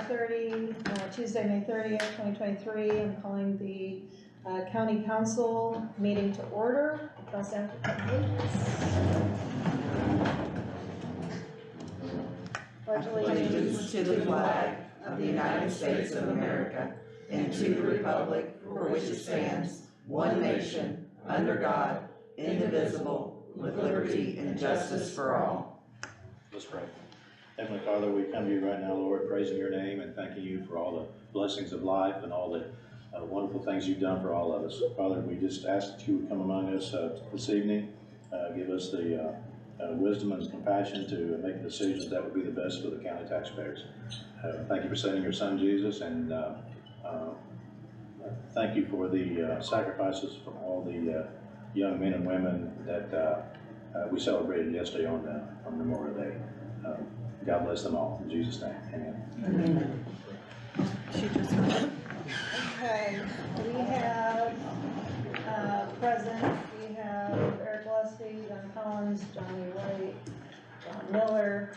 30, Tuesday, May 30th, 2023. I'm calling the County Council meeting to order. Press enter, please. Pledge Allegiance to the flag of the United States of America and to the republic for which it stands, one nation, under God, indivisible, with liberty and justice for all. Let's pray. Heavenly Father, we come to you right now, Lord, praising your name and thanking you for all the blessings of life and all the wonderful things you've done for all of us. Father, we just ask that you would come among us this evening, give us the wisdom and compassion to make decisions that would be the best for the county taxpayers. Thank you for sending your son, Jesus, and thank you for the sacrifices from all the young men and women that we celebrated yesterday on Memorial Day. God bless them all. In Jesus' name, amen. Okay, we have present, we have Eric Gillespie, John Collins, Johnny White, John Miller,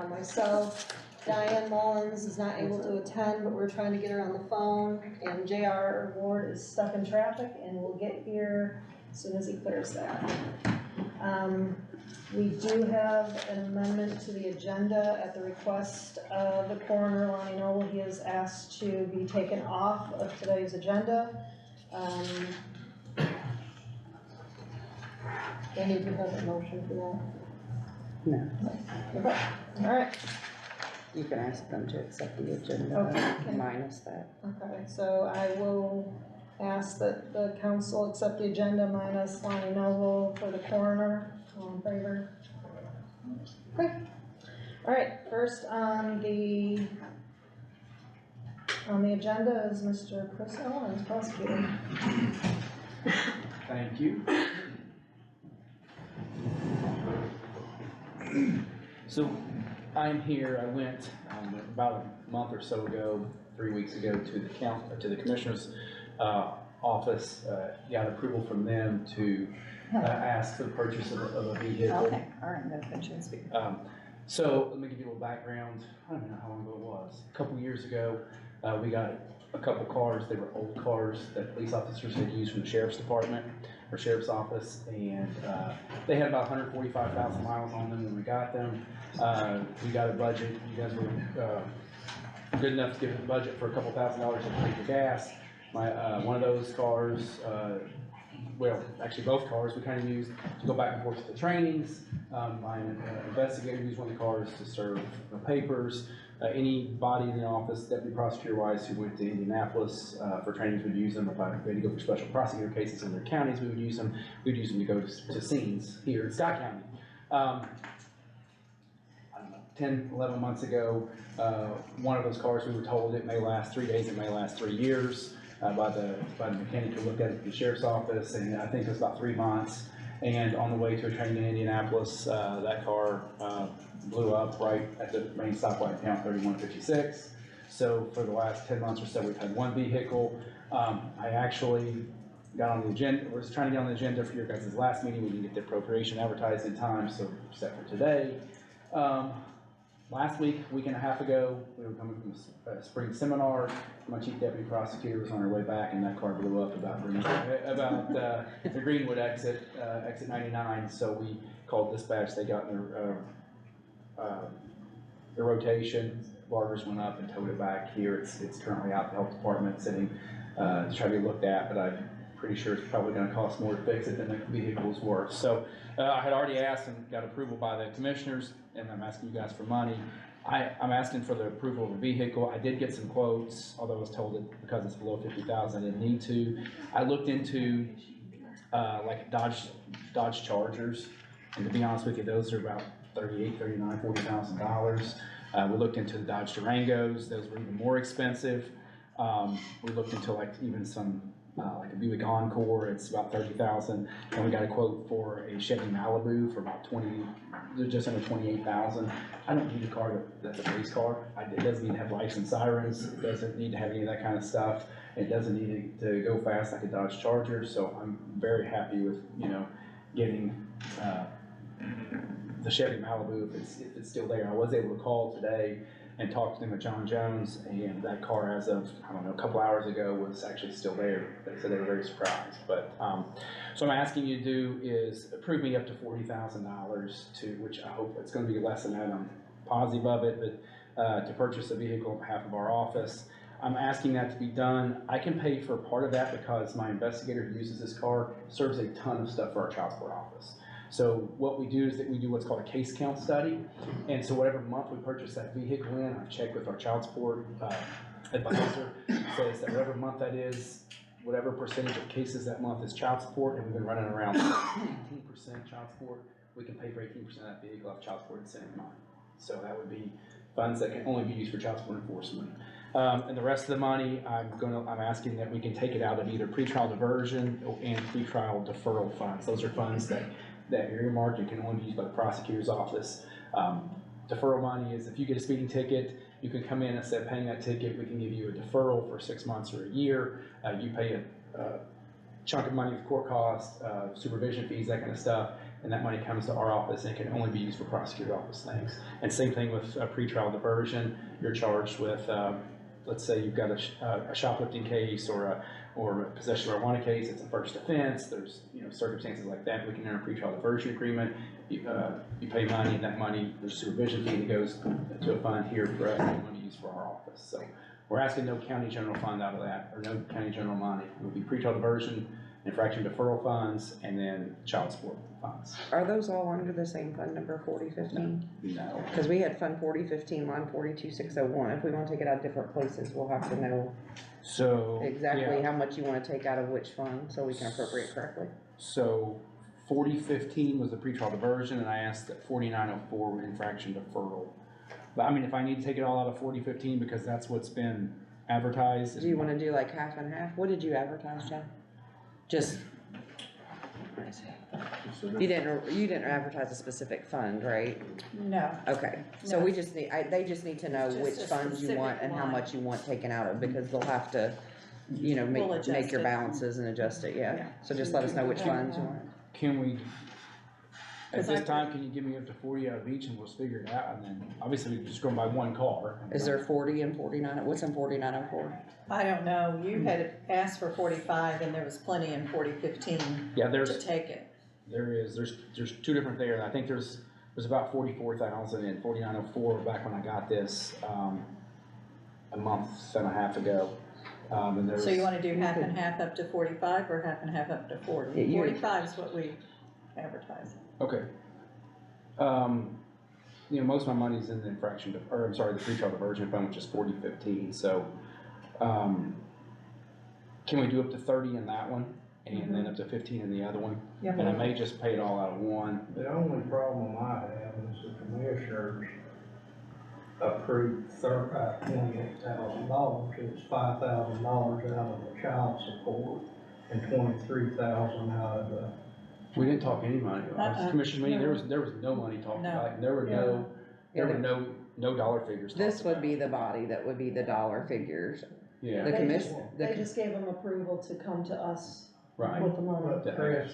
myself. Diane Mullins is not able to attend, but we're trying to get her on the phone, and J.R. Ward is stuck in traffic and will get here as soon as he clears that. We do have an amendment to the agenda at the request of the coroner, Lonnie Noble. He has asked to be taken off of today's agenda. Any of you have a motion for that? No. Okay. All right. You can ask them to accept the agenda, Okay. minus that. Okay, so I will ask that the council accept the agenda minus Lonnie Noble for the coroner. All in favor? Okay. All right, first on the agenda is Mr. Chris Owens, prosecutor. Thank you. So I'm here. I went about a month or so ago, 3 weeks ago, to the commissioner's office. Got approval from them to ask for the purchase of a vehicle. Okay, all right, no attention speaker. So let me give you a little background. I don't know how long ago it was. A couple years ago, we got a couple cars. They were old cars that police officers had used from the sheriff's department or sheriff's office, and they had about 145,000 miles on them when we got them. We got a budget. You guys were good enough to give a budget for a couple $1,000s to pay for gas. One of those cars, well, actually both cars, we kind of used to go back and forth to the trainings. My investigator used one of the cars to serve the papers. Anybody in the office, deputy prosecutor wise, who went to Indianapolis for trainings would use them. If I had to go for special prosecutor cases in their counties, we would use them. We'd use them to go to scenes here in Scott County. I don't know, 10, 11 months ago, one of those cars, we were told it may last 3 days, it may last 3 years. By the mechanic who looked at it at the sheriff's office, and I think it was about 3 months. And on the way to a training in Indianapolis, that car blew up right at the main stoplight in town, 3156. So for the last 10 months or so, we've had one vehicle. I actually got on the agenda, was trying to get on the agenda for your guys' last meeting. We didn't get the appropriation advertised in time, so we're set for today. Last week and a half ago, we were coming from a spring seminar. My chief deputy prosecutor was on her way back, and that car blew up about the Greenwood exit 99. So we called dispatch. They got in their rotation. Bargers went up and towed it back here. It's currently out the health department sitting to try to be looked at, but I'm pretty sure it's probably going to cost more to fix it than the vehicle's worth. So I had already asked and got approval by the commissioners, and I'm asking you guys for money. I'm asking for the approval of a vehicle. I did get some quotes, although I was told that because it's below 50,000, I didn't need to. I looked into like Dodge Chargers, and to be honest with you, those are about $38,000, $39,000, $40,000. We looked into the Dodge Durangos; those were even more expensive. We looked into like even some like a Buick Encore, it's about $30,000, and we got a quote for a Chevy Malibu for about just under $28,000. I don't need a car that's a police car. It doesn't need to have lights and sirens. It doesn't need to have any of that kind of stuff. It doesn't need to go fast like a Dodge Charger. So I'm very happy with getting the Chevy Malibu if it's still there. I was able to call today and talked to them at John Jones, and that car as of, I don't know, a couple hours ago was actually still there. They said they were very surprised, but, so I'm asking you to do is approve me up to $40,000 to, which I hope it's gonna be less than that, I'm positive of it, but, to purchase a vehicle on behalf of our office. I'm asking that to be done. I can pay for part of that because my investigator who uses this car serves a ton of stuff for our child support office. So what we do is that we do what's called a case count study. And so whatever month we purchase that vehicle in, I've checked with our child support advisor, says that whatever month that is, whatever percentage of cases that month is child support, and we've been running around 18% child support, we can pay for 18% of that vehicle off child support incentive money. So that would be funds that can only be used for child support enforcement. And the rest of the money, I'm asking that we can take it out of either pretrial diversion and pretrial deferral funds. Those are funds that are earmarked and can only be used by the prosecutor's office. Deferral money is if you get a speeding ticket, you can come in instead of paying that ticket, we can give you a deferral for 6 months or a year. You pay a chunk of money for court costs, supervision fees, that kind of stuff, and that money comes to our office and it can only be used for prosecutor's office things. And same thing with pretrial diversion. You're charged with let's say you've got a shoplifting case or a possession of marijuana case, it's a first offense, there's circumstances like that, we can enter a pretrial diversion agreement, you pay money, and that money, there's a supervision fee that goes to a fund here for us that we want to use for our office. So we're asking no county general fund out of that, or no county general money. It would be pretrial diversion, infraction deferral funds, and then child support funds. Are those all under the same fund number, 4015? No. Because we had fund 4015, line 42601. If we want to take it out of different places, we'll have to know So exactly how much you want to take out of which fund so we can appropriate correctly. So 4015 was the pretrial diversion, and I asked that 4904 infraction deferral. But I mean, if I need to take it all out of 4015 because that's what's been advertised. Do you want to do like half and half? What did you advertise, John? Just, you didn't advertise a specific fund, right? No. Okay, so No. we just need, they just need to know Just which a funds you want and how specific line. much you want taken out of, because they'll have to, We'll make adjust your it. balances and adjust it, yeah. Yeah. So just let us know which funds you want. Can we, at 'Cause this I- time, can you give me up to 40 out of each and we'll figure it out? And then, obviously, we're just going by one car. Is there 40 and 49, what's in 4904? I don't know, you had asked for 45 and there was plenty in 4015 Yeah, to take it. there's two different there. And I think there's about 44,000 in 4904 back when I got this, a month and a half ago. And there's. So you wanna do half and half up to 45 or half and half up to 40? Yeah, 45 is what we advertise. Okay. Most of my money's in the the pretrial diversion fund, which is 4015, so, can we do up to 30 in that one, and then up to 15 in the other one? Yeah. And I may just pay it all out of one. The only problem I have is the commissioners approved $28,000, it's $5,000 out of the child support and $23,000 out of the. We didn't talk any money, commissioner meeting, there was no money talked No. about, there were no dollar figures talked This would about. be the body that would be the dollar figures. Yeah, The They commission, They just gave them approval to come to us right. with the money. But Chris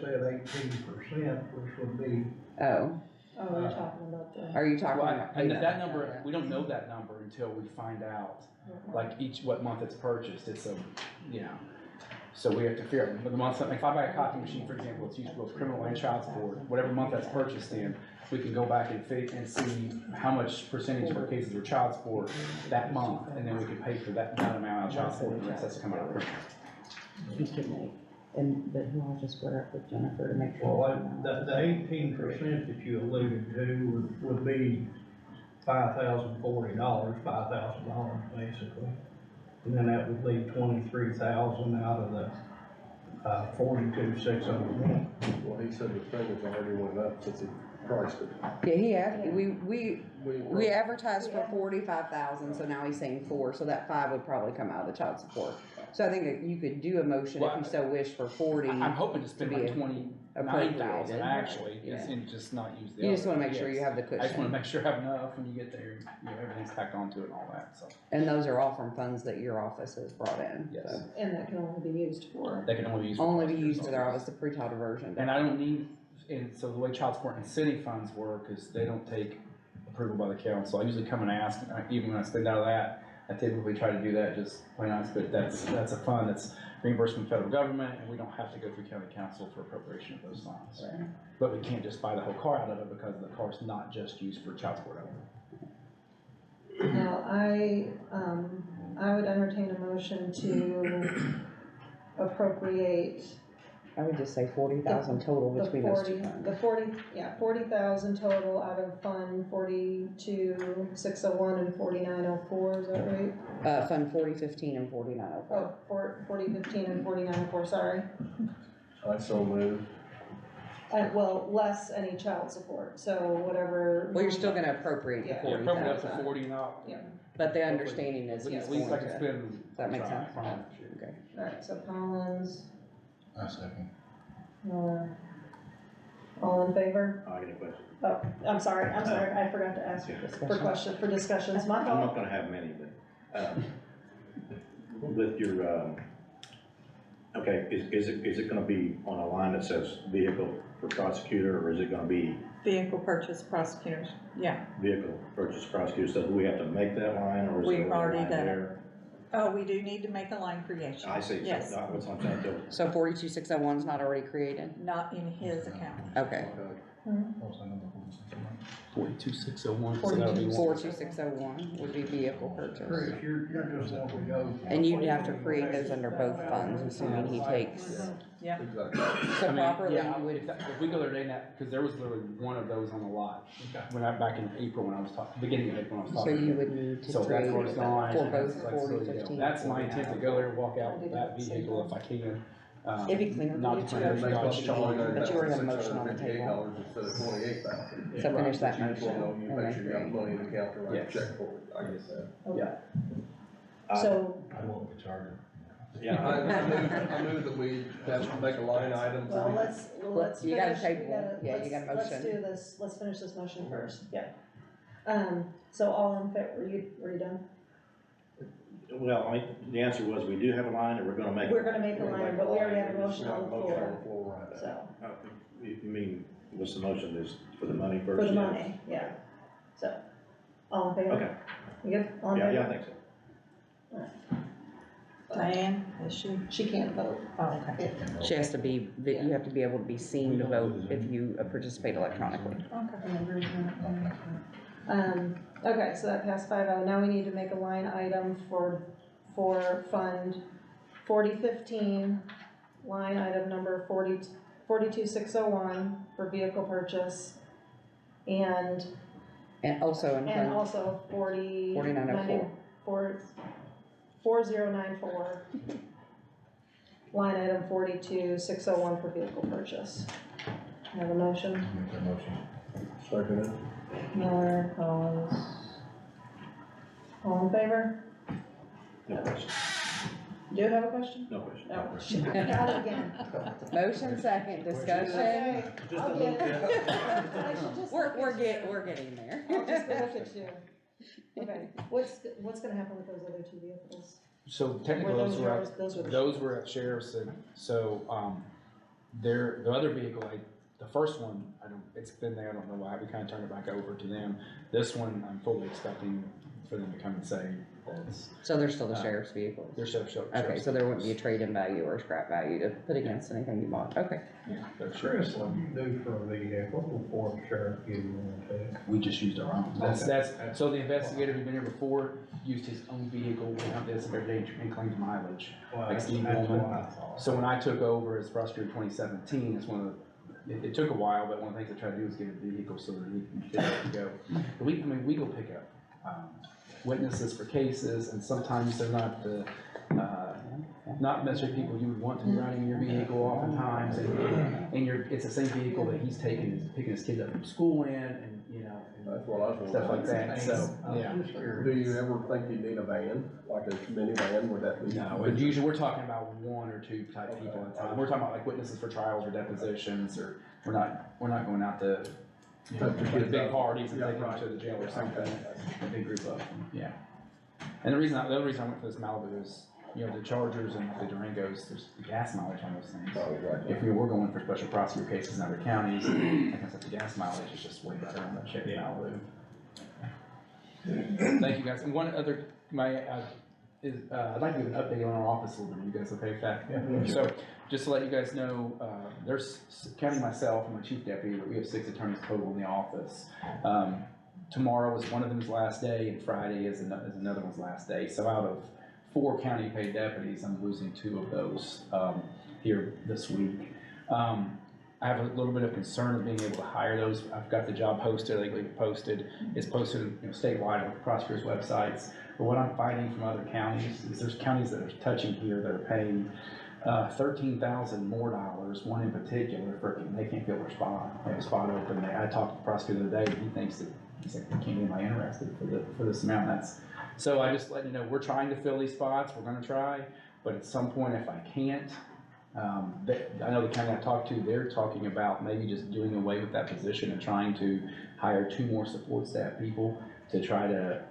said 18%, which would be, oh, Oh, we're talking about the. are you talking Well, about? and payment? that number, we don't know that number until we find out, like what month it's purchased, it's so we have to figure out, the month, like if I buy a copy machine, for example, it's used for both criminal and child support, whatever month that's purchased in, we can go back and see how much percentage of our cases were child support that month, and then we can pay for that amount out of child support, and the rest has to come out of criminal. He can make, but he'll just square up with Jennifer to make sure. well, the 18% that you alluded to would be $5,040, $5,000 basically. And then that would leave 23,000 out of the 42,601. Well, he said the thing has already went up since he priced it. Yeah, we advertised for 45,000, so now he's saying 4, so that 5 would probably come out of the child support. So I think that you could do a motion if you so wish for 40. I'm hoping to spend To be like 29,000 appropriated. actually, Yeah. and just not use the You just other. wanna make sure you Yes. have the I just wanna cushion. make sure I have enough when you get there, everything's tacked onto it and all that, so, And those are all from funds that your office has brought in, yes. so. And that can only be used for. They can only be used. Only be prosecutors' used for their office. office, the pretrial diversion. And I don't need, and so the way child support and city funds work is they don't take a approval by the council. I usually come and ask, and even when I spend out of that, I typically try to do that just plain honest, but that's a fund that's reimbursed from the federal government, and we don't have to go through county council for appropriation of those funds. Right. But we can't just buy the whole car out of it because the car's not just used for child support only. Now, I would entertain a motion to appropriate I would just say 40,000 total the between those two 40, funds. 40,000 total out of Fund 42,601 and 4904, is that right? Fund 4015 and 4904. Oh, 4015 and 4904, sorry. I so move. Well, less any child support, so whatever. Well, you're still gonna appropriate the Yeah. Yeah, probably up to 40,000, 40 now. Yeah, but the understanding is he's At least going I can to. spend. Does that make sense? Fine. Okay. alright, so Collins, I second. Miller. All in favor? I got a question. Oh, I'm sorry, I forgot to ask you for discussions, my I'm fault. not gonna have many, but, with your, okay, is it gonna be on a line that says vehicle for prosecutor, or is it gonna be Vehicle purchase prosecutors, yeah. vehicle purchase prosecutor? So do we have to make that line, or is We've there a already line done it. there? Oh, we do need to make a line creation. I see, so Yes. that's what I'm trying to tell. So 42601 is not already created? Not in his account. Okay. 42601, so that'll be one. 42601 would be vehicle purchase. Chris, you're just wanting to go. And you'd have to create those under both funds, assuming he takes. Yeah. Exactly. So I mean, properly, yeah, you would, if we go there today, because there was literally one of those on the lot, back in April when I was talking, beginning of April when I was so talking. you would need to So that's create where it's gone. for both That's like, so, 4015. That's my intent, to go there, walk out with that vehicle if I can. It'd be cleaner Not for to you turn to- it Dodge Charger. But you already have a motion on the table. Instead of 28,000. So finish that You just wanna know, motion you and make then sure you got create. money in the account to write a Yes. check for it, I get that. Okay. So, I want the charger. Yeah, I move that we have, make a line item. well, let's You gotta finish, table. Yeah, you got a let's motion. do this, let's finish this motion first, yeah. So all in favor, were you done? well, the answer was, we do have a line, and we're gonna make. We're gonna make a line, but we already have a motion We have on a the motion on the floor, floor right now. so, You mean, what's the motion, is for the money for first? the money, yeah, so, all in favor? Okay, You good, all in yeah, favor? I think so. Diane, is she? She can't vote. Oh, okay. She has to be, you have to be able to be seen to vote if you participate electronically. Okay, so that passed 5-0, now we need to make a line item for Fund 4015, line item number 42601 for vehicle purchase, and And also in fund, also 4904. 4094, line item 42601 for vehicle purchase. Have a motion? Make that motion. Second it. Miller, Collins. All in favor? No question, Do you have a question? no question. No. Shit, I got it again. motion second, discussion. Okay, I'll get it. I should just We're look at you. we're getting there. I'll just look at you. Okay, what's gonna happen with those other two vehicles? So technically, Were those those were, yours? Those were the those were at sheriff's, and so, the other vehicle, the first one, it's been there, I don't know why, we kinda turned it back over to them. This one, I'm fully expecting for them to come and say that's, So they're still the sheriff's vehicles? they're sheriff's. Okay, so there wouldn't be a trade-in value or scrap value to put against anything you bought, okay. Yeah, they're Chris, sheriff's. what do you do for a vehicle before the sheriff gives you one to? We just used our own. That's, so the investigator who'd been here before used his own vehicle, went out there every day and claimed mileage. Well, Like Steve that's Woolman. what I thought. So when I took over as prosecutor in 2017, it's one of the, it took a while, but one of the things I tried to do was get a vehicle so that he can get it to go. But we go pick up witnesses for cases, and sometimes they're not the, not necessarily people you would want to be riding in your vehicle oftentimes, and it's the same vehicle that he's picking his kids up from school in, and, you know, That's what I was. stuff like that, so, yeah. Do you ever think you need a van, like a minivan, would that be? No, and usually we're talking about one or two type people at a time. We're talking about like witnesses for trials or depositions, or we're not going out to, you know, to big parties and taking them to the jail or something. A big group of them, yeah. And the other reason I went for this Malibu is, you know, the Chargers and the Durangos, there's the gas mileage on those things. Oh, exactly. If we were going for special prosecutor cases in other counties, I guess that the gas mileage is just way better on the Chevy Malibu. Thank you, guys. And one other, I'd like to give an update on our office a little bit. You guys okay with that? Yeah. So, just to let you guys know, there's, counting myself and my chief deputy, we have 6 attorneys total in the office. Tomorrow is one of them's last day, and Friday is another one's last day. So out of 4 county paid deputies, I'm losing 2 of those here this week. I have a little bit of concern of being able to hire those. I've got the job posted, legally posted. It's posted, statewide on the prosecutor's websites. But what I'm finding from other counties is there's counties that are touching here that are paying $13,000 more, one in particular, they can't fill their spot. They have a spot open. I talked to the prosecutor the other day, and he's like, I can't get anybody interested for this amount. So I just let you know, we're trying to fill these spots. We're gonna try, but at some point, if I can't, I know the county I talked to, they're talking about maybe just doing away with that position and trying to hire 2 more support staff people to try to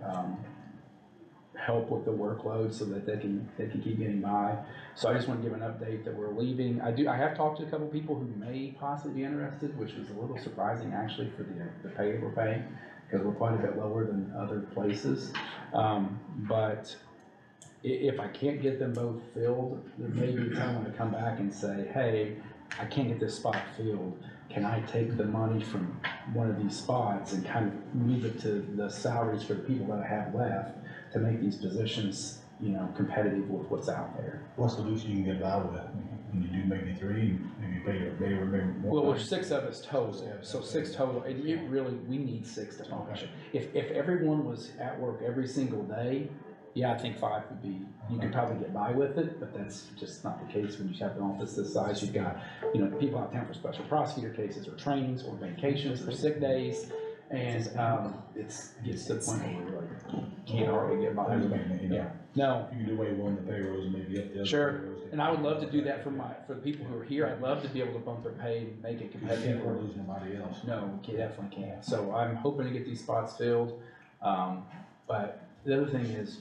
help with the workload so that they can keep getting by. So I just want to give an update that we're leaving. I have talked to a couple people who may possibly be interested, which was a little surprising actually for the pay that we're paying, because we're quite a bit lower than other places. But if I can't get them both filled, there may be a time when I come back and say, hey, I can't get this spot filled. Can I take the money from one of these spots and kind of move it to the salaries for the people that I have left to make these positions, competitive with what's out there? What's the least you can get by with? When you do maybe 3, maybe pay your day or maybe more? Well, there's 6 of us total, so 6 total, and we need 6 to function. If everyone was at work every single day, yeah, I think 5 would be, you could probably get by with it, but that's just not the case when you have an office this size. You've got, people out of town for special prosecutor cases or trainings or vacations or sick days, and it gets to the point where we really can't hardly get by. Yeah. No. You can do away with one of the payrolls and maybe up the other. Sure, payrolls. and I would love to do that for the people who are here. I'd love to be able to bump their pay and make it You competitive. can't lose nobody else. No, we definitely can't. So I'm hoping to get these spots filled. But the other thing is,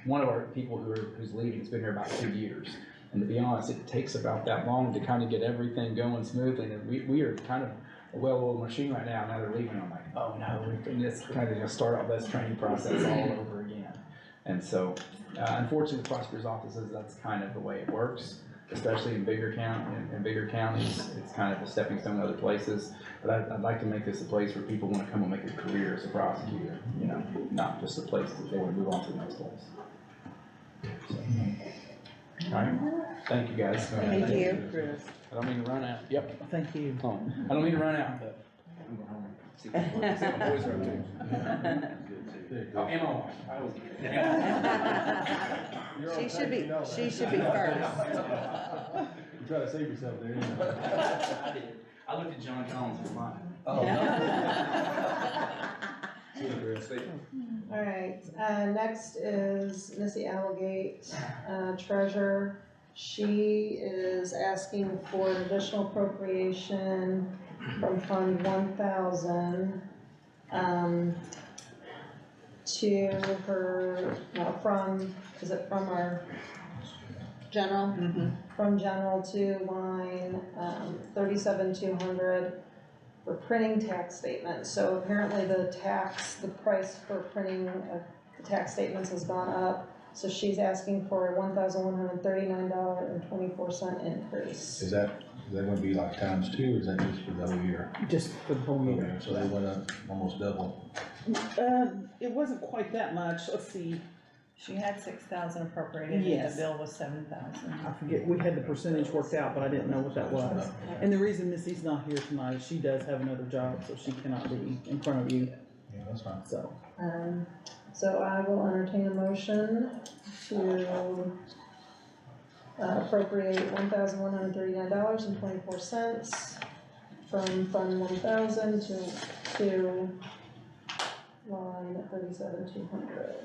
one of our people who's leaving has been here about 2 years. And to be honest, it takes about that long to kind of get everything going smoothly. And we are kind of a well-oiled machine right now. Now they're leaving. I'm like, oh no, and it's kind of going to start off this training process all over again. And so, unfortunately, with prosecutor's offices, that's kind of the way it works, especially in bigger counties. It's kind of a stepping stone to other places. But I'd like to make this a place where people want to come and make a career as a prosecutor, not just a place that they want to move on to the next place. So, all right, thank you guys. Thank you. Chris. I don't mean to run out. Yep. Thank you. Oh, I don't mean to run out, but I'm going home and see what my boys are up to. Oh, and my wife. She should be first. You try to save yourself there. I did. I looked at John Collins for mine. All right, next is Missy Allgate, treasurer. She is asking for an additional appropriation from Fund 1000, to her, is it from our general? Mm-hmm. From general to line 37,200 for printing tax statements. So apparently the price for printing the tax statements has gone up. So she's asking for a $1,139.24 increase. Is that gonna be like times 2, or is that just for the whole year? Just for the whole year. Okay, so they went up almost double. It wasn't quite that much, let's see, She had 6,000 appropriated, and Yes. the bill was 7,000. I forget, we had the percentage worked out, but I didn't know what that was. And the reason Missy's not here tonight, she does have another job, so she cannot be in front of you, Yeah, that's fine. so. So I will entertain a motion to appropriate $1,139.24 from Fund 1000 to line 37,200.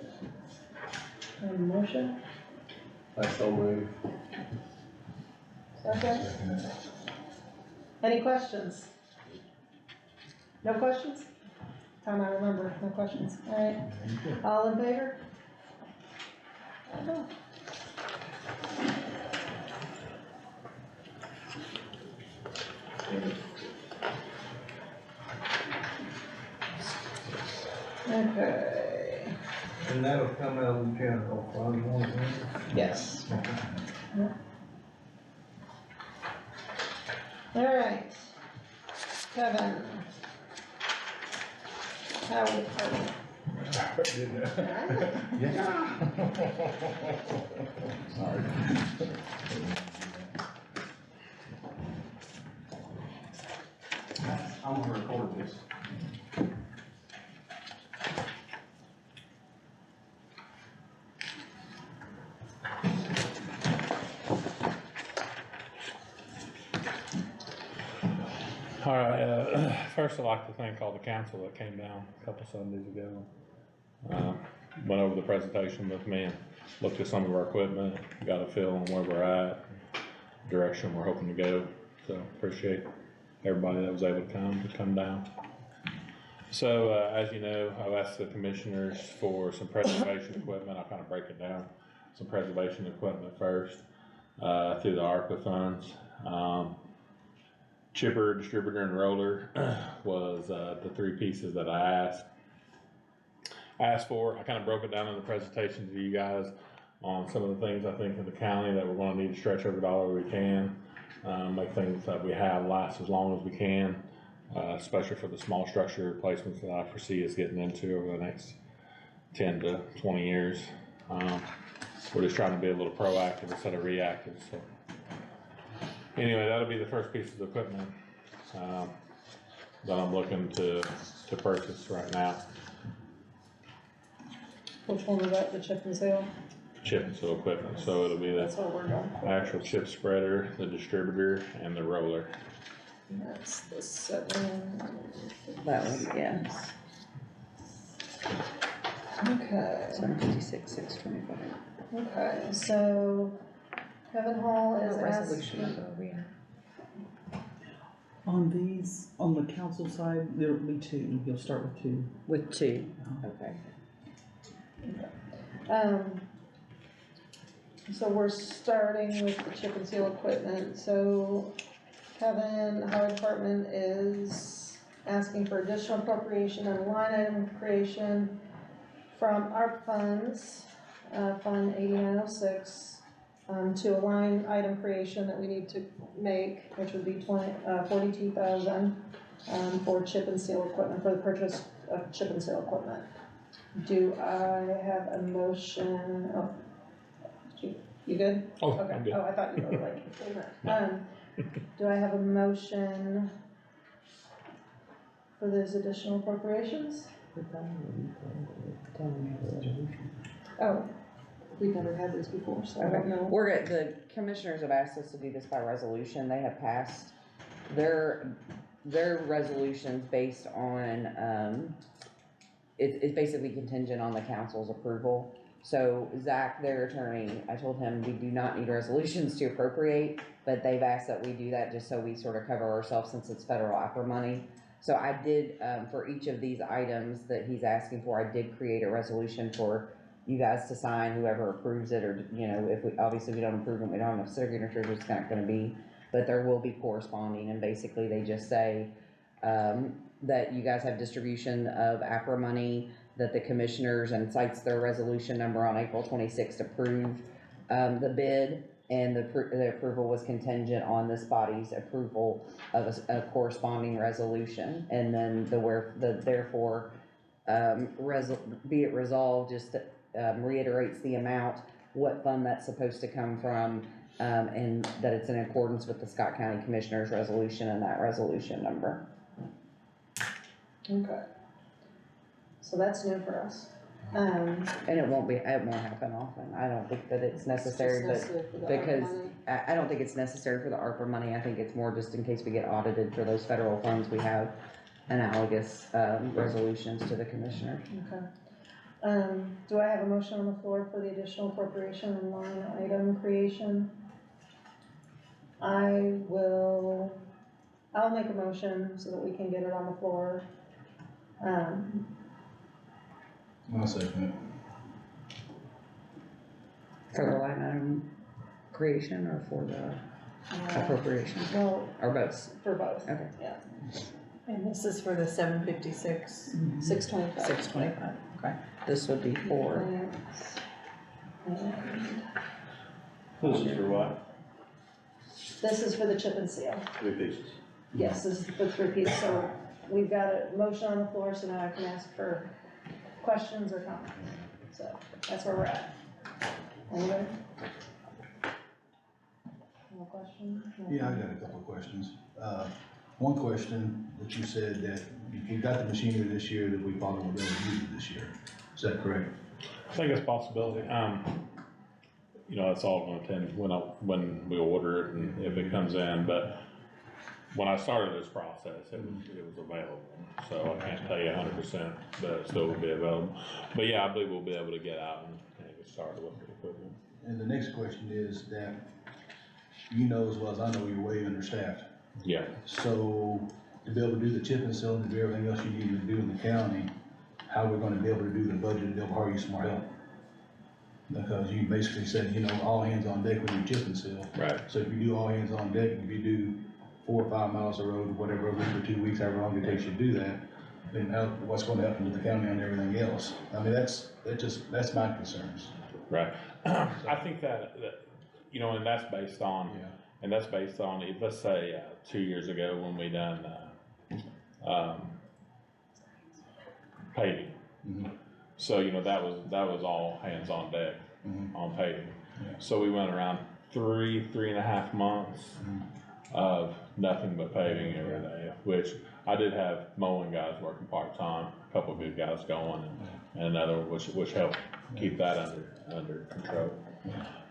Any motion? I so move. Second? Any questions? No questions? Time I remember, no questions. All right. All in favor? Okay. And that'll come out of the general fund, won't it? Yes. All right. Kevin. Highway Department. Sorry. I'm gonna record this. All right, first I'd like to thank all the council that came down a couple Sundays ago. Went over the presentation with me and looked at some of our equipment, got a feel on where we're at, direction we're hoping to go. So appreciate everybody that was able to come down. So as you know, I've asked the commissioners for some preservation equipment. I'll kind of break it down. Some preservation equipment first through the ARPA funds. Chipper, distributor, and roller was the three pieces that I asked for. I kind of broke it down in the presentation to you guys on some of the things I think in the county that we're going to need to stretch every dollar we can, make things that we have last as long as we can, especially for the small structure replacements that I foresee us getting into over the next 10 to 20 years. We're just trying to be a little proactive instead of reactive. So anyway, that'll be the first piece of equipment that I'm looking to purchase right now. Which one was that, the chip and seal? Chip and seal equipment, so it'll be That's the what we're going for. actual chip spreader, the distributor, and the roller. That's the 7. That one, yeah, Okay, 756, 625. okay, so Kevin Hall is Resolution asking. number, yeah. On these, on the council side, there'll be 2, you'll start with 2. With 2, okay. So we're starting with the chip and seal equipment, so Kevin, Highway Department is asking for additional appropriation and line item creation from ARP funds, Fund 8906, to a line item creation that we need to make, which would be 42,000, for chip and seal equipment, for the purchase of chip and seal equipment. Do I have a motion? Oh, you good? Oh, Okay. I'm good. Oh, I thought you were like, do I have a motion for those additional appropriations? Oh, we've never had this before, so I don't know. The commissioners have asked us to do this by resolution. They have passed their resolutions based on, it's basically contingent on the council's approval. So Zach, their attorney, I told him we do not need resolutions to appropriate, but they've asked that we do that just so we sort of cover ourselves since it's federal APRA money. So I did, for each of these items that he's asking for, I did create a resolution for you guys to sign, whoever approves it, or, you know, if we, obviously we don't approve it, we don't have signatures, it's not gonna be, but there will be corresponding, and basically they just say, that you guys have distribution of APRA money, that the commissioners, and cites their resolution number on April 26th, approved the bid, and the approval was contingent on this body's approval of a corresponding resolution, and then therefore, be it resolved, just reiterates the amount, what fund that's supposed to come from, and that it's in accordance with the Scott County Commissioners resolution and that resolution number. Okay. So that's new for us. And it won't happen often. I don't think that it's necessary, but because I don't think it's necessary for the ARPA money. I think it's more just in case we get audited for those federal funds, we have analogous resolutions to the commissioner. Okay. Do I have a motion on the floor for the additional appropriation and line item creation? I'll make a motion so that we can get it on the floor. I'll second it. For the line item creation or for the appropriation, Well, or both? for both. Okay. Yeah, And this is for the 756, 625. 625. This would be for, This is for what? This is for the chip and seal. 3 pieces. Yes, this is the 3-piece, so we've got a motion on the floor, so now I can ask for questions or comments. So that's where we're at. Anybody? No questions? No Yeah, I got a couple of questions. One question that you said that if we got the machinery this year, that we probably won't be able to use it this year. Is that correct? I think it's a possibility. You know, that's all gonna depend when we order it and if it comes in, but when I started this process, it was available. So I can't tell you 100% that it still will be available. But yeah, I believe we'll be able to get out and get started with the equipment. And the next question is that you know as well as I know you're way understaffed. Yeah. So to be able to do the chip and seal and to do everything else you need to do in the county, how we're gonna be able to do the budget and be able to hire you some more help? Because you basically said, you know, all hands on deck when you chip and seal. Right. So if you do all hands on deck, if you do 4 or 5 miles of road, or whatever, a week or 2 weeks, however long it takes you to do that, then what's gonna happen to the county and everything else? I mean, that's my concerns. Right. I think that, you know, and that's based on, if, let's say, 2 years ago when we done, paving. Mhm. So, you know, that was all hands on deck on paving. Yeah. So we went around 3.5 months of nothing but paving every day, which I did have mowing guys working part-time, a couple of good guys going, and another which helped keep that under control.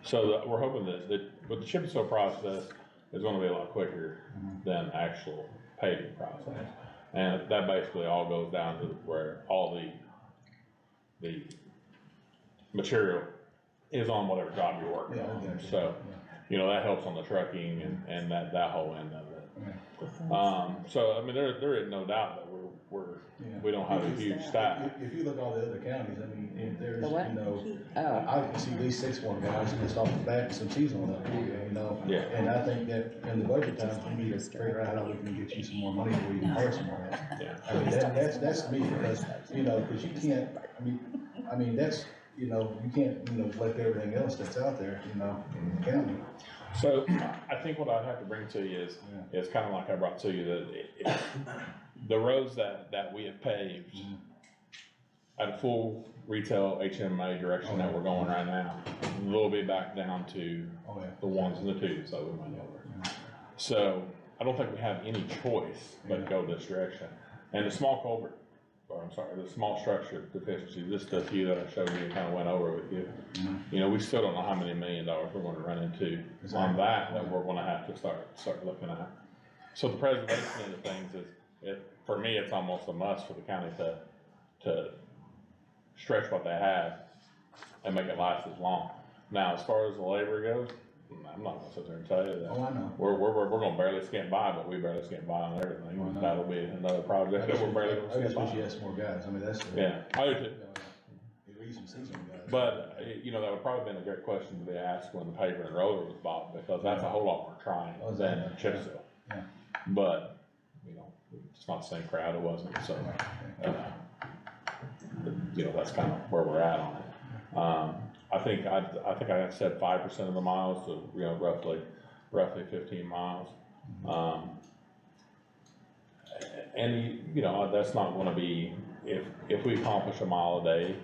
So we're hoping that with the chip and seal process is gonna be a lot quicker than the actual paving process. And that basically all goes down to where all the material is on whatever job you're working on. Yeah, okay. So, you know, that helps on the trucking and that whole end of it. So, I mean, there is no doubt that we don't have a huge staff. If you look at all the other counties, I mean, if there's, The what? you know, oh, I can see at least 6 more guys just off the bat, some seasonal up here, you know? Yeah. And I think that in the budget times, we need to figure out how we can get you some more money where you can hire some more help. Yeah. I mean, that's me, because, you know, because you can't, I mean, that's, you know, you can't, you know, let everything else that's out there, you know, in the county. So I think what I'd have to bring to you is kind of like I brought to you, that the roads that we have paved at a full retail HMA direction that we're going right now, we'll be back down to the 1s and the 2s that we went over. So I don't think we have any choice but go this direction. And the small culvert, or I'm sorry, the small structure deficiency, this stuff here that I showed you and kind of went over with you, you know, we still don't know how many $1 million we're going to run into on that we're going to have to start looking at. So the preservation of the things for me, it's almost a must for the county to stretch what they have and make it last as long. Now, as far as the labor goes, I'm not gonna sit there and tell you that. Oh, I know. We're gonna barely skimp by, but we barely skimp by on everything. Oh, I know. That'll be another project that we're barely gonna I just skimp wish you by. had some more guys, I mean, that's. Yeah, I do too. You need some seasonal guys. But, you know, that would probably been a great question to be asked when the paver and roller was bought, because that's a whole lot more trying Oh, than exactly. chip seal. Yeah. But, you know, it's not the same crowd, it wasn't, so, you know, that's kind of where we're at on it. I think I said 5% of the miles, so, you know, roughly 15 miles. And, you know, that's not gonna be, if we accomplish a mile a day,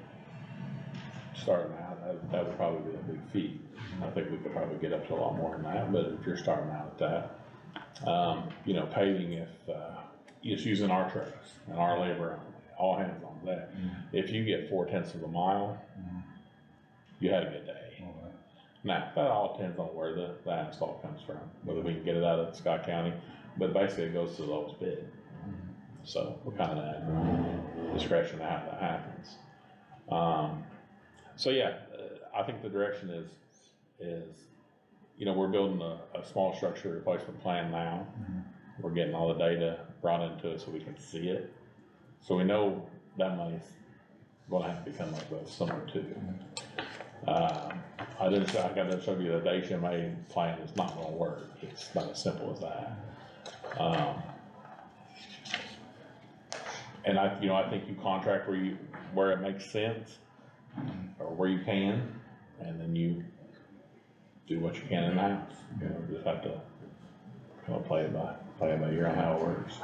starting out, that would probably be a big feat. I think we could probably get up to a lot more than that, but if you're starting out at that, you know, paving, if, it's using our trucks and our labor, all hands on deck. If you get 4/10 of a mile, you had a good day. All right. Now, that all depends on where the asphalt comes from, whether we can get it out of Scott County, but basically it goes to the lowest bid. So we're kind of at discretion of how that happens. So yeah, I think the direction is, you know, we're building a small structure replacement plan now. We're getting all the data brought into it so we can see it. So we know that money's gonna have to be coming up somewhere too. I got to show you that the HMA plan is not gonna work. It's not as simple as that. And I think you contract where it makes sense, or where you can, and then you do what you can in the house. Just have to play it by ear on how it works.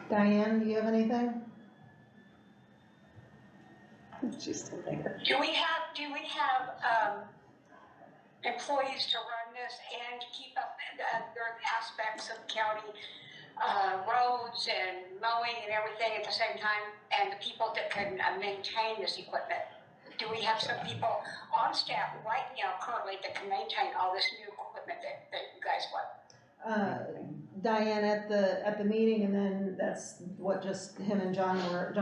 Diane, do you have anything? She's still there. Do we have employees to run this and to keep up other aspects of county roads and mowing and everything at the same time, and the people that can maintain this equipment? Do we have some people on staff right now currently that can maintain all this new equipment that you guys want? Diane at the meeting, and then that's what just him and John Miller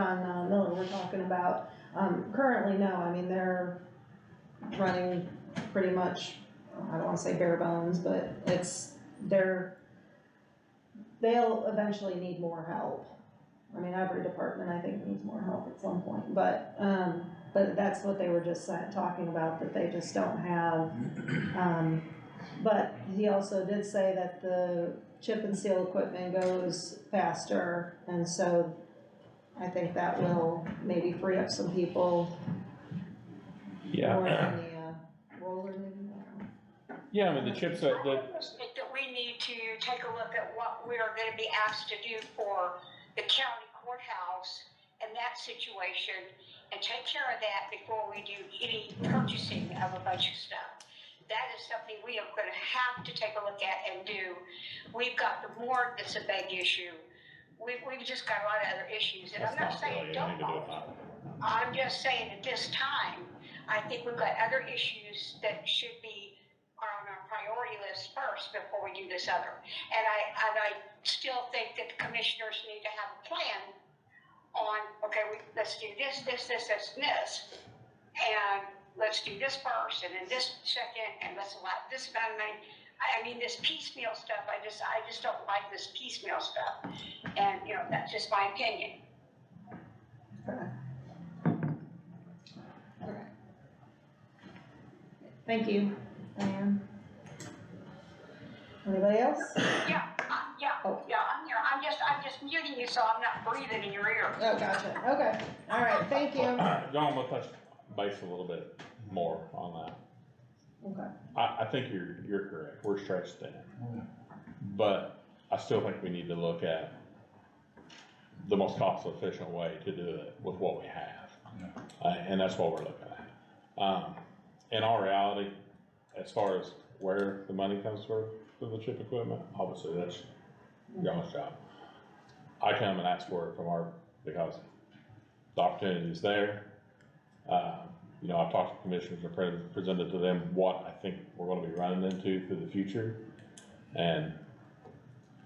were talking about. Currently, no, I mean, they're running pretty much, I don't wanna say bare bones, but they'll eventually need more help. I mean, every department, I think, needs more help at some point, but that's what they were just talking about, that they just don't have. But he also did say that the chip and seal equipment goes faster, and so I think that will maybe free up some people. Yeah. More than the roller maybe. Yeah, I mean, the chips that, I just think that we need to take a look at what we are gonna be asked to do for the county courthouse and that situation, and take care of that before we do any purchasing of a bunch of stuff. That is something we are gonna have to take a look at and do. We've got the morgue that's a big issue. We've just got a lot of other issues, and I'm not saying don't mow. I'm just saying at this time, I think we've got other issues that should be on our priority list first before we do this other. And I still think that the commissioners need to have a plan on, okay, let's do this, and let's do this first, and then this second, and let's allow this amount of money. I mean, this piecemeal stuff, I just don't like this piecemeal stuff. And, that's just my opinion. Okay. Thank you, Diane. Anybody else? Yeah, I'm here. I'm just muting you so I'm not breathing in your ear. Oh, gotcha, okay, all right, thank you. John, I'm gonna touch base a little bit more on that. Okay. I think you're correct, we're stretched thin. But I still think we need to look at the most cost efficient way to do it with what we have. And that's what we're looking at. In all reality, as far as where the money comes from for the chip equipment, obviously that's y'all's job. I come and ask for it because the opportunity is there. I've talked to commissioners and presented to them what I think we're gonna be running into for the future. And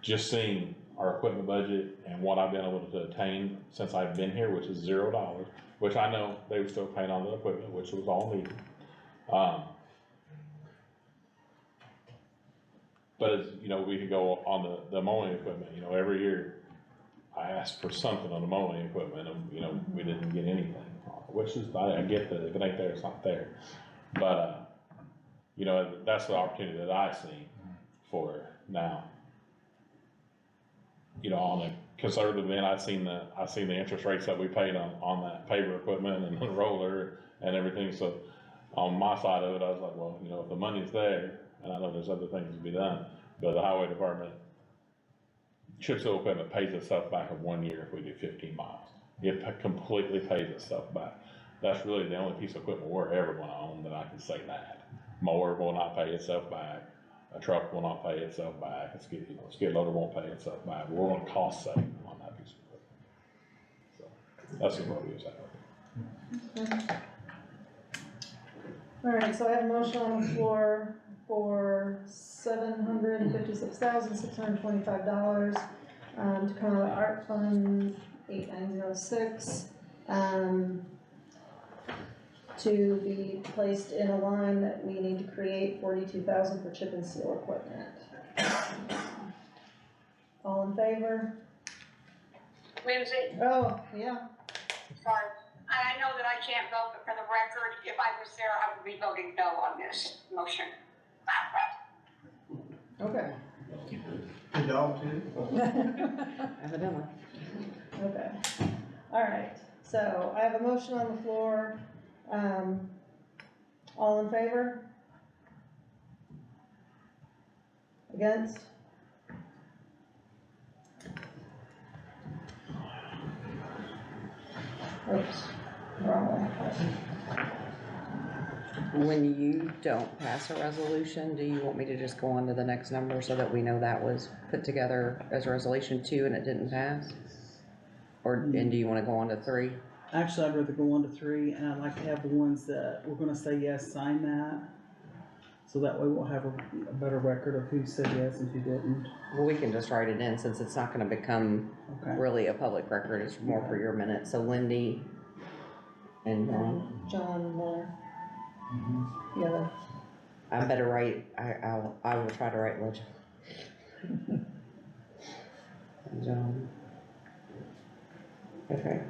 just seeing our equipment budget and what I've been able to attain since I've been here, which is $0, which I know they were still paying on the equipment, which was all needed. But as we could go on the mowing equipment, every year I asked for something on the mowing equipment and, we didn't get anything, which is, I get that if it ain't there, it's not there. But, that's the opportunity that I see for it now. On a conservative end, I seen the interest rates that we paid on that paver equipment and the roller and everything. So on my side of it, I was like, well, if the money's there, and I know there's other things to be done, but the highway department, chip seal equipment pays itself back in 1 year if we do 15 miles. It completely pays itself back. That's really the only piece of equipment we're ever going to own that I can say that. Mower will not pay itself back. A truck will not pay itself back. A skid loader won't pay itself back. We're going to cost save on that piece of equipment. So that's the road we use that. All right, so I have a motion on the floor for $756,625, to come out of Art Fund 8906, to be placed in a line that we need to create 42,000 for chip and seal equipment. All in favor? Lindsay, Oh, yeah, sorry. I know that I can't vote, but for the record, if I was there, I would be voting no on this motion. okay. The dog too? Evidently. Okay, all right, so I have a motion on the floor, all in favor? Against? Oops, wrong one. When you don't pass a resolution, do you want me to just go on to the next number so that we know that was put together as resolution 2 and it didn't pass? Or, and do you wanna go on to 3? Actually, I'd rather go on to 3, and I'd like to have the ones that we're gonna say yes, sign that. So that way we'll have a better record of who said yes and who didn't. Well, we can just write it in since it's not gonna become Okay. really a public record, it's more for your minutes, so Lindy and John Moore. The other. I better write, I will try to write legend. John. Okay,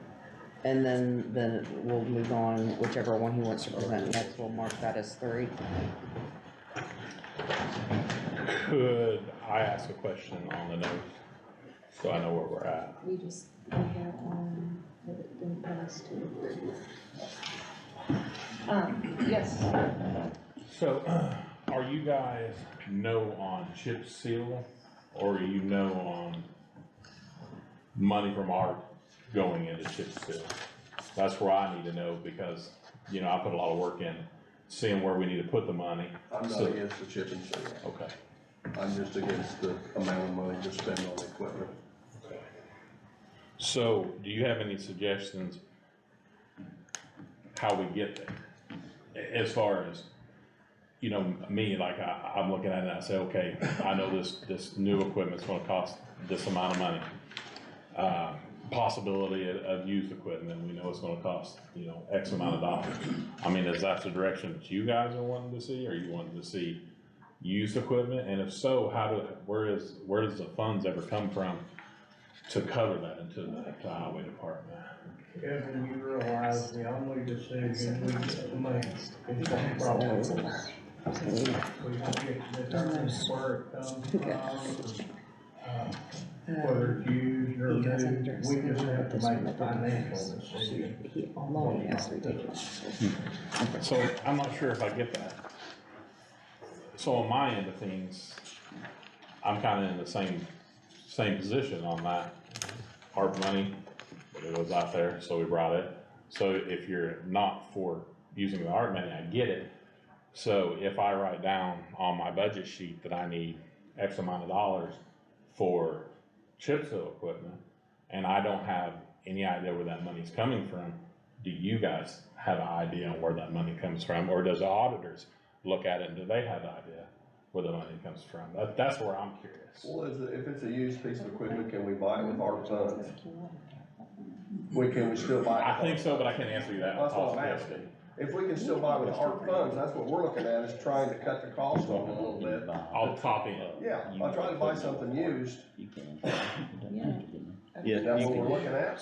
and then we'll move on, whichever one he wants to present next, we'll mark that as 3. Could I ask a question on the notes, so I know where we're at? We have one that it didn't pass to. Yes. So, are you guys no on chip seal, or are you no on money from art going into chip seal? That's where I need to know, because, you know, I put a lot of work in seeing where we need to put the money. I'm not against the chip and seal. Okay. I'm just against the amount of money to spend on equipment. So, do you have any suggestions how we get there? As far as, you know, me, like, I'm looking at it and I say, okay, I know this new equipment's gonna cost this amount of money. Possibility of used equipment, we know it's gonna cost, you know, X amount of dollars. I mean, is that the direction that you guys are wanting to see, or you wanting to see used equipment? And if so, where does the funds ever come from to cover that into the highway department? Kevin, you realize the only decision we get to make is on property. We don't get to determine where it comes from, whether it's used or new, we just have to make a financial decision. So, I'm not sure if I get that. So on my end of things, I'm kinda in the same position on that. ARP money, it was out there, so we brought it. So if you're not for using the ARP money, I get it. So if I write down on my budget sheet that I need X amount of dollars for chip seal equipment, and I don't have any idea where that money's coming from, do you guys have an idea on where that money comes from? Or does the auditors look at it and do they have an idea where the money comes from? That's where I'm curious. Well, if it's a used piece of equipment, can we buy it with ARP funds? Can we still buy it? I think so, but I can't answer you that. That's what I'm asking. If we can still buy with ARP funds, that's what we're looking at, is trying to cut the cost on it a little bit. I'll copy it. Yeah, I'll try to buy something used. Yeah, That's what we're looking at.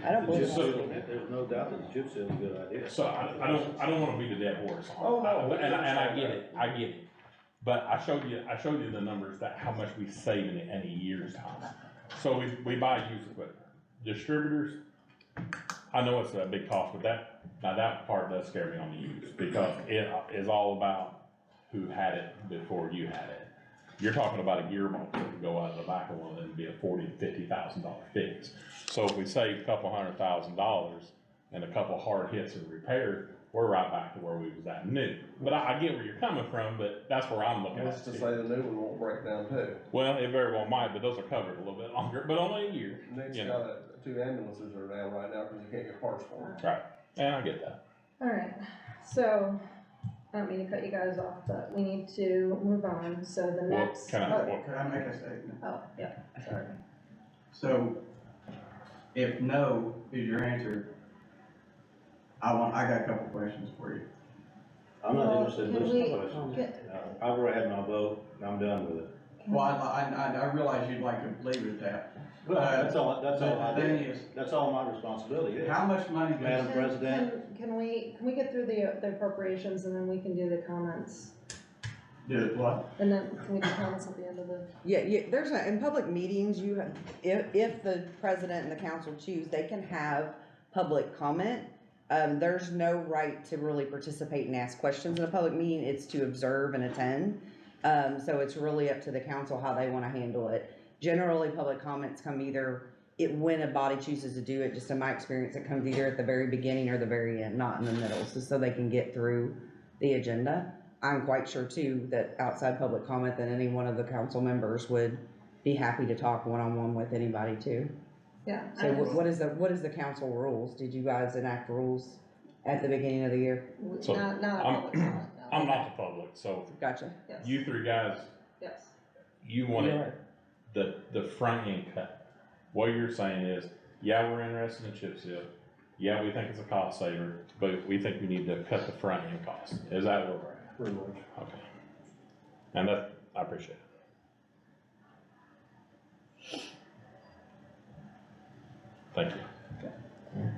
I don't believe Chip seal, there's no doubt that the chip seal is a good idea. So I don't wanna beat a dead horse on it. Oh, no. And I get it. But I showed you the numbers, that how much we save in a year's time. So we buy used equipment. Distributors, I know it's a big cost, but that part does scare me on the used, because it is all about who had it before you had it. You're talking about a gearbox that could go out of the back of one and be a $40,000 to $50,000 fix. So if we save a couple $100,000 and a couple hard hits and repairs, we're right back to where we was at new. But I get where you're coming from, but that's where I'm looking What's at. to say the new one won't break down too? Well, it very well might, but those are covered a little bit longer, but only a year. Nick's You got know. 2 ambulances are down right now because you can't get parts for them. Right, and I get that. All right, so, I don't mean to cut you guys off, but we need to move on, so the Well, next. can Can I make a statement? Oh, yeah, sorry. So, if no is your answer, I got a couple questions for you. I'm not interested in Well, can listening to we questions. get- I've already had my vote, and I'm done with it. Well, I realize you'd like to leave it at that. Well, that's all I But the thing do. is, That's all my responsibility is. how much money Madam does, President? Can we get through the appropriations and then we can do the comments? Did what? And then can we do comments at the end of the? Yeah, there's a, in public meetings, you have, if the president and the council choose, they can have public comment. There's no right to really participate and ask questions in a public meeting, it's to observe and attend. So it's really up to the council how they wanna handle it. Generally, public comments come either, when a body chooses to do it, just in my experience, it comes either at the very beginning or the very end, not in the middle, so they can get through the agenda. I'm quite sure too, that outside public comment, that any one of the council members would be happy to talk one-on-one with anybody too. Yeah. So what is the council rules? Did you guys enact rules at the beginning of the year? So, Not a I'm- public comment, no. I'm not the public, so Gotcha. Yes. you three guys, Yes. you wanted the front end cut. What you're saying is, yeah, we're interested in chip seal, yeah, we think it's a cost saver, but we think we need to cut the front end cost. Is that where we're at? Pretty much. Okay. And that, I appreciate it. Thank you.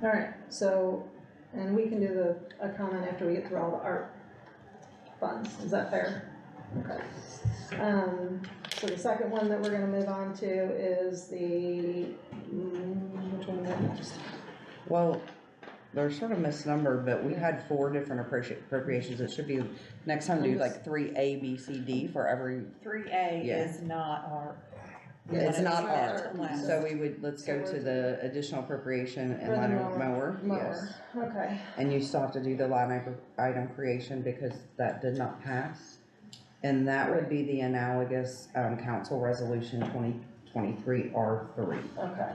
All right, so, and we can do a comment after we get through all the art funds, is that fair? Okay. So the second one that we're gonna move on to is the, which one is that next? Well, they're sort of misnumbered, but we had 4 different appropriations. It should be, next time do like 3A, B, C, D for every, 3A Yeah. is not art. it's not It's art. not art. So we would, let's go to the additional appropriation and For the line mower. item mower, yes. Okay, And you still have to do the line item creation because that did not pass. And that would be the analogous, council resolution 2023 R3. okay.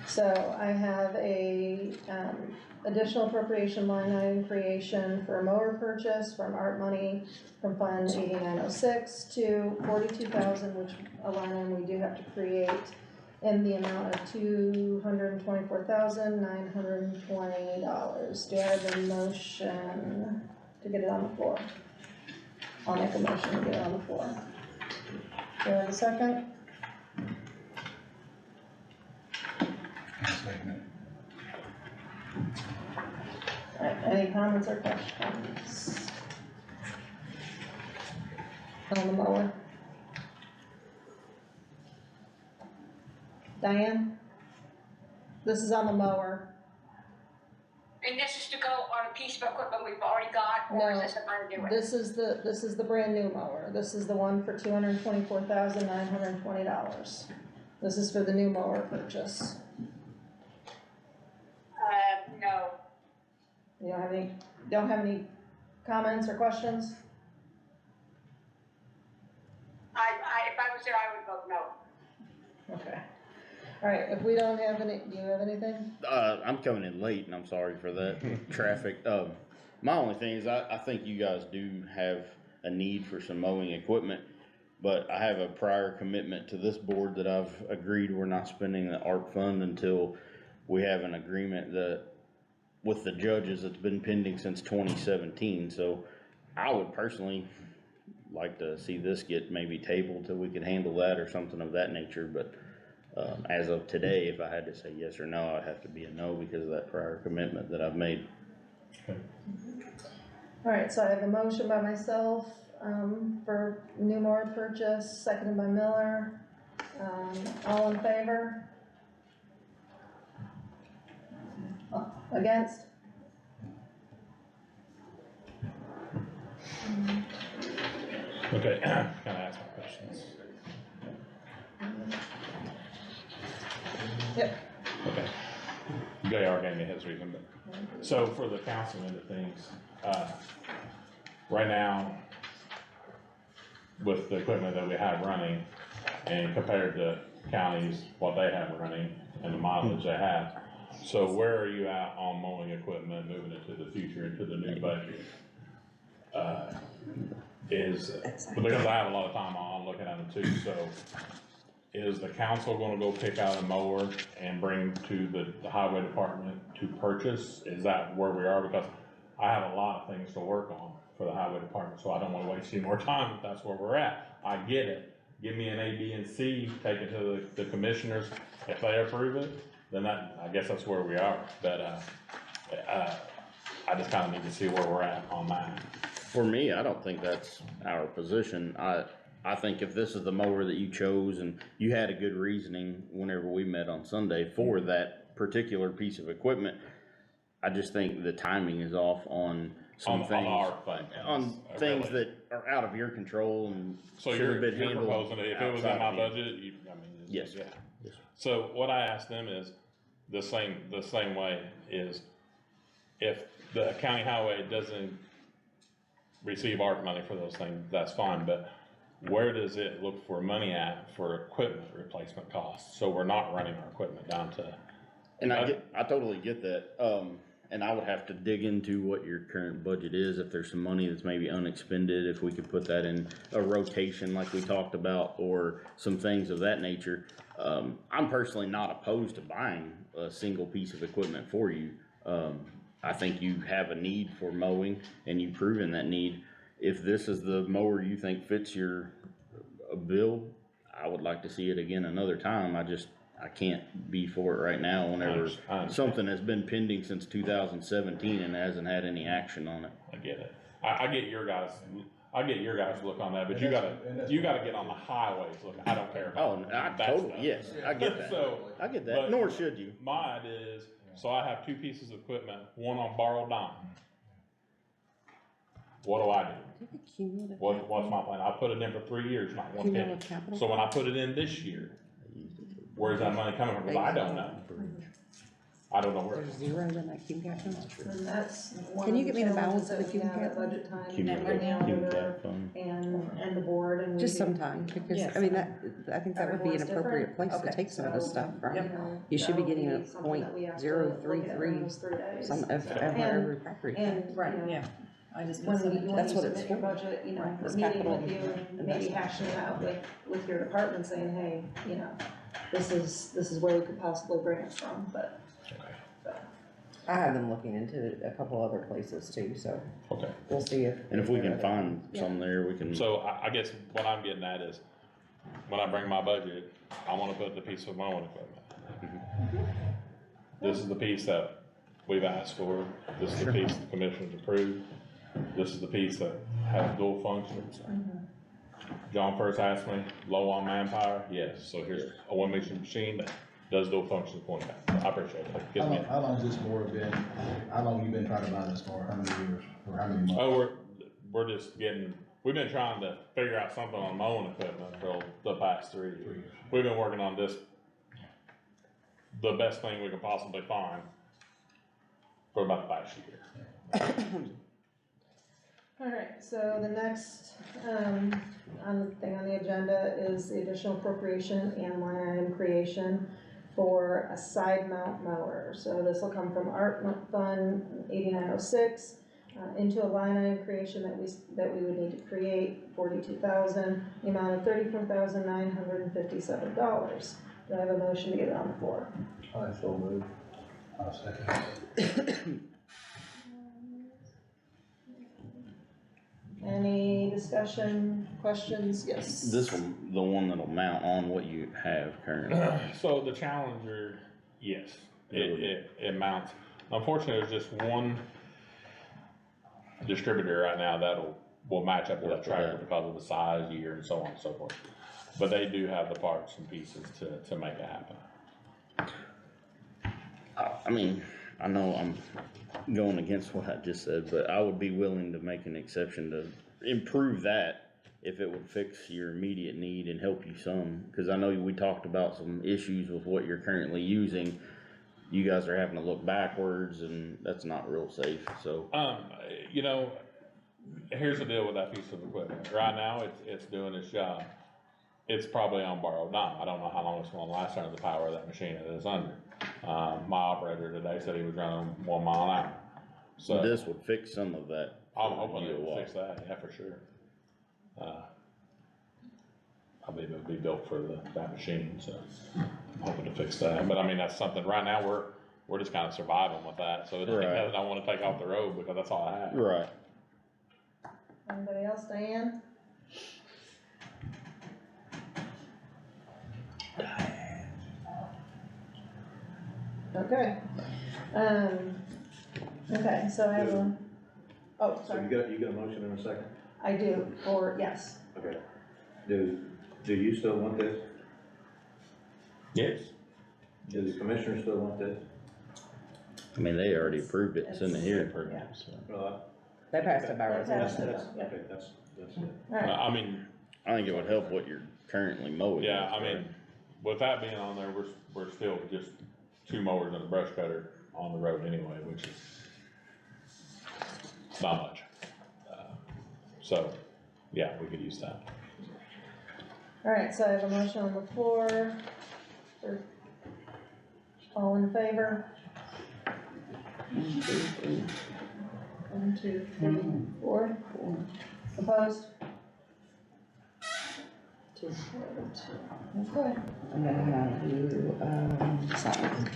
So I have a, additional appropriation line item creation for a mower purchase from art money from Fund 8906 to 42,000, which a line item we do have to create in the amount of $224,920. Do I have a motion to get it on the floor? I'll make a motion to get it on the floor. Do I have a second? Alright, any comments or questions? On the mower? Diane? This is on the mower. And this is to go on a piece of equipment we've already got, or is No. this a brand new one? This is the brand new mower. This is the one for $224,920. This is for the new mower purchase. No. You don't have any comments or questions? If I was there, I would vote no. Okay. Alright, if we don't have any, do you have anything? I'm coming in late and I'm sorry for that traffic. My only thing is I think you guys do have a need for some mowing equipment, but I have a prior commitment to this board that I've agreed we're not spending the ARP fund until we have an agreement that with the judges that's been pending since 2017. So I would personally like to see this get maybe tabled till we could handle that or something of that nature, but as of today, if I had to say yes or no, I'd have to be a no because of that prior commitment that I've made. Alright, so I have a motion by myself, for new mower purchase, seconded by Miller. All in favor? Against? Okay, can I ask my questions? Yep. Okay. JR gave me his reason, but, so for the council end of things, right now, with the equipment that we have running, and compared to counties, what they have running, and the mileage they have, so where are you at on mowing equipment moving into the future, into the new budget? Because I have a lot of time on looking at them too, so is the council gonna go pick out a mower and bring to the highway department to purchase? Is that where we are? Because I have a lot of things to work on for the highway department, so I don't wanna waste any more time if that's where we're at. I get it. Give me an A, B, and C, take it to the commissioners. If they approve it, then I guess that's where we are. But, I just kinda need to see where we're at on that. For me, I don't think that's our position. I think if this is the mower that you chose and you had a good reasoning whenever we met on Sunday for that particular piece of equipment, I just think the timing is off on some things. On things that are out of your control and So should have you're been handled. proposing that if it was in outside my of you. budget, you, I mean. Yes. Yeah. Yes. So what I asked them is, the same way is, if the county highway doesn't receive ARP money for those things, that's fine, but where does it look for money at for equipment replacement costs? So we're not running our equipment down to. And I totally get that, and I would have to dig into what your current budget is, if there's some money that's maybe unexpended, if we could put that in a rotation like we talked about, or some things of that nature. I'm personally not opposed to buying a single piece of equipment for you. I think you have a need for mowing, and you've proven that need. If this is the mower you think fits your bill, I would like to see it again another time. I can't be for it right now whenever something has been pending since 2017 and hasn't had any action on it. I get it. I get your guys' look on that, but you gotta get on the highways look. I don't care about. Oh, yes, I get that. So, I get that, but nor should you. My idea is, so I have two pieces of equipment, one on borrowed dime. What do I do? What's my plan? I put it in for 3 years, not one penny. So when I put it in this year, where's that money coming from? Because I don't know. I don't know where. There's zero in that Cume cap fund? And that's one Can you of the give me the challenges balance of that the we Cume have at cap fund? budget time, Cume and cap- the Cume auditor cap fund. and the board, and we Just do- sometime, because, Yes. I mean, I think that would be an Everyone's appropriate different. place to Okay. take some of this stuff from. You know, You should be that would getting a something that we have to look at 0.033 in those 3 days. some of And- every property. And, Right, you know, yeah. I just. when put you, some- when That's you what it's submit your for. budget, you know, Right, it's meeting capital with you and maybe investment. hashing it out with your department, saying, hey, you know, this is where we could possibly bring it from, but. I have them looking into a couple other places too, so Okay. we'll see if. And if we can find some there, we can. So I guess what I'm getting at is, when I bring my budget, I wanna put the piece of mowing equipment. This is the piece that we've asked for, this is the piece the commission's approved, this is the piece that has dual functions. John first asked me, low on manpower, yes, so here's a one-mission machine that does dual functions point back. I appreciate it. Gives me- How long has this mower been, how long have you been trying to buy this mower, how many years, or how many months? Oh, we're just we've been trying to figure out something on mowing equipment for the past 3 years. We've been working on this, the best thing we could possibly find for about the past year. Alright, so the next, thing on the agenda is the additional appropriation and line item creation for a side mount mower. So this will come from ARP Fund 8906, into a line item creation that we would need to create, 42,000, the amount of $34,957. Do I have a motion to get it on the floor? I so moved. I'll second. Any discussion, questions? Yes. This one, the one that'll mount on what you have currently. So the Challenger, yes, it mounts. Unfortunately, there's just one distributor right now will match up with that tractor because of the size, year, and so on and so forth. But they do have the parts and pieces to make it happen. I mean, I know I'm going against what I just said, but I would be willing to make an exception to improve that if it would fix your immediate need and help you some. Cause I know we talked about some issues with what you're currently using. You guys are having to look backwards and that's not real safe, so. You know, here's the deal with that piece of equipment. Right now, it's doing its job. It's probably on borrowed dime. I don't know how long it's gonna last under the power of that machine it is under. My operator today said he was running 1 mile an hour. So This would fix some of that. I'm hoping You it will walk. fix that, yeah, for sure. I believe it would be built for that machine, so I'm hoping to fix that. But I mean, that's something, right now, we're just kind of surviving with that, so it ain't Right. nothing I wanna take off the road because that's all I have. Right. Anybody else, Diane? Okay, okay, so I have Oh, So sorry, you got a motion in a second? I do, or, yes. Okay. Do you still want this? Yes. Do the commissioners still want this? I mean, they already approved it, it's in the hearing. Yeah. They passed it by They resolution. passed it. Yeah. Okay, that's it. Alright, I mean, I think it would help what you're currently mowing. yeah, I mean, with that being on there, we're still just 2 mowers and a brush cutter on the road anyway, which is not much. So, yeah, we could use that. alright, so I have a motion on the floor. All in favor? 1, 2, 3, 4. Opposed? 2. Okay. I'm gonna have you, sign.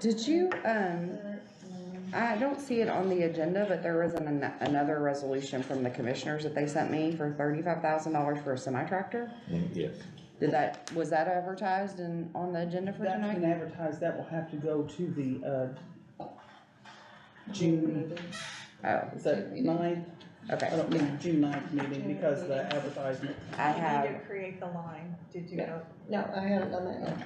Did you, I don't see it on the agenda, but there was another resolution from the commissioners that they sent me for $35,000 for a semi-tractor? Yes. Was that advertised and on the agenda for That's tonight? been advertised, that will have to go to the, June, Oh, is that 9th? I okay. don't mean June 9th meeting, because the advertisement. I You need have, to create the line, did you Yeah. know? No, I haven't done that yet.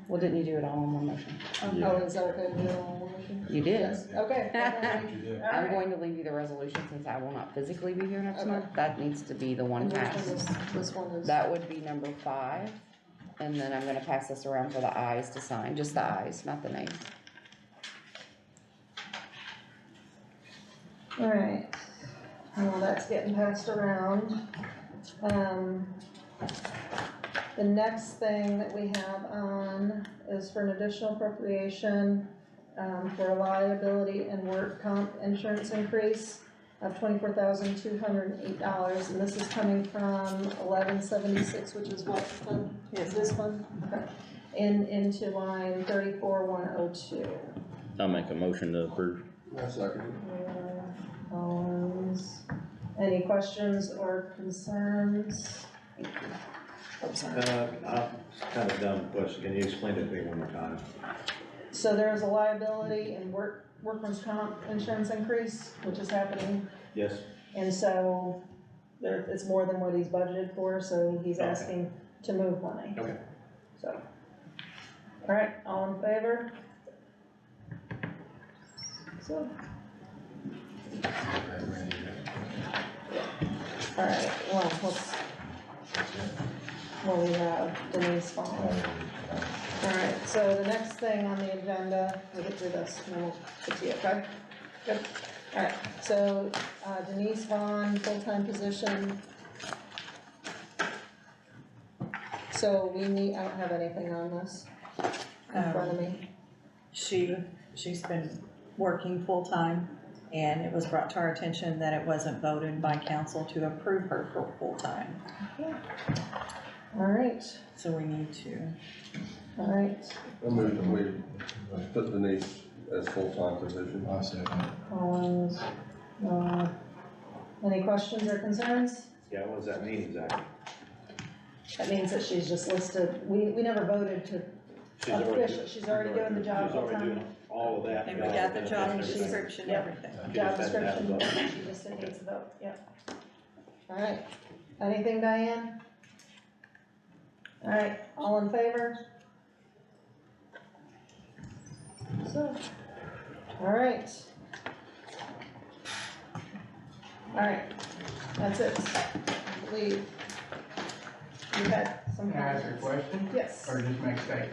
well, didn't you do it all in one motion? Oh, is that okay to do it all in one motion? You did. Yes, okay. I'm Alright. going to leave you the resolution since I will not physically be here next month. That needs to be the one And passed. this one is. That would be number 5, and then I'm gonna pass this around for the ayes to sign, just the ayes, not the names. Alright, well, that's getting passed around. The next thing that we have on is for an additional appropriation, for a liability and work comp insurance increase of $24,208, and this is coming from 1176, which is what fund? Is this one? Okay. Into line 34102. I'll make a motion to approve. Any questions or concerns? Oh, sorry. Kind of dumb question, can you explain it to me one more time? So there is a liability and workman's comp insurance increase, which is happening, Yes? and so it's more than what he's budgeted for, so he's Okay. asking to move money, Okay. so. All right, all in favor? So. All right, well, we have Denise Fong. All right, so the next thing on the agenda, we'll get through this, and then we'll get to you, okay? Good. All right, so Denise Vaughn, full-time position. So I don't have anything on this in front of me. She's been working full-time, and it was brought to our attention that it wasn't voted by council to approve her for full-time. All right, So we need to, all right. I move that we put Denise as full-time position. I second. Collins, any questions or concerns? Yeah, what does that mean exactly? That means that she's just listed, we never voted to officially, she's already doing the job She's already full-time. doing all of that. and we got the job And she's- description, yep. everything. Job She just had to have description, a vote. she just needs to vote, yep. All right, anything, Diane? All right, all in favor? So, all right. All right, that's it, leave. You had some Can I ask a comments? question, Yes. or just make a statement?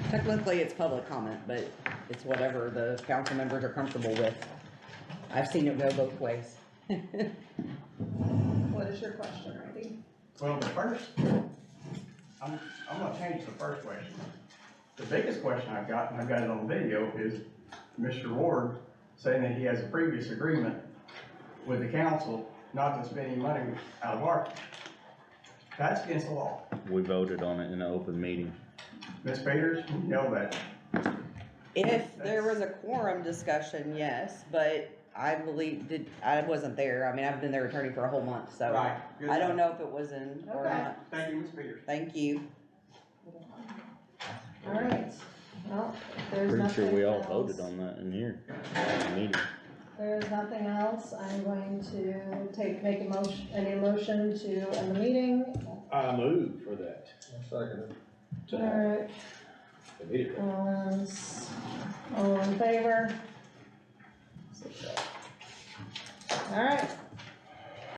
Technically, it's public comment, but it's whatever the council members are comfortable with. I've seen it go both ways. What is your question, Randy? Well, the first, I'm gonna change the first question. The biggest question I've got, and I've got it on video, is Mr. Ward saying that he has a previous agreement with the council not to spend any money out of ARPA. That's against the law. We voted on it in an open meeting. Ms. Peters, you know that. If there was a quorum discussion, yes, but I I wasn't there. I mean, I've been their attorney for a whole month, so Right. Good I don't enough. know if it was in or Okay. not. Thank you, Ms. Peters. Thank you. All right, Well, if there's Pretty sure we all nothing voted else- on that in here, in the meeting. There's nothing else, I'm going to make a motion, any motion to end the meeting. I move for that. Second. Alright, Immediately. all in favor? Alright,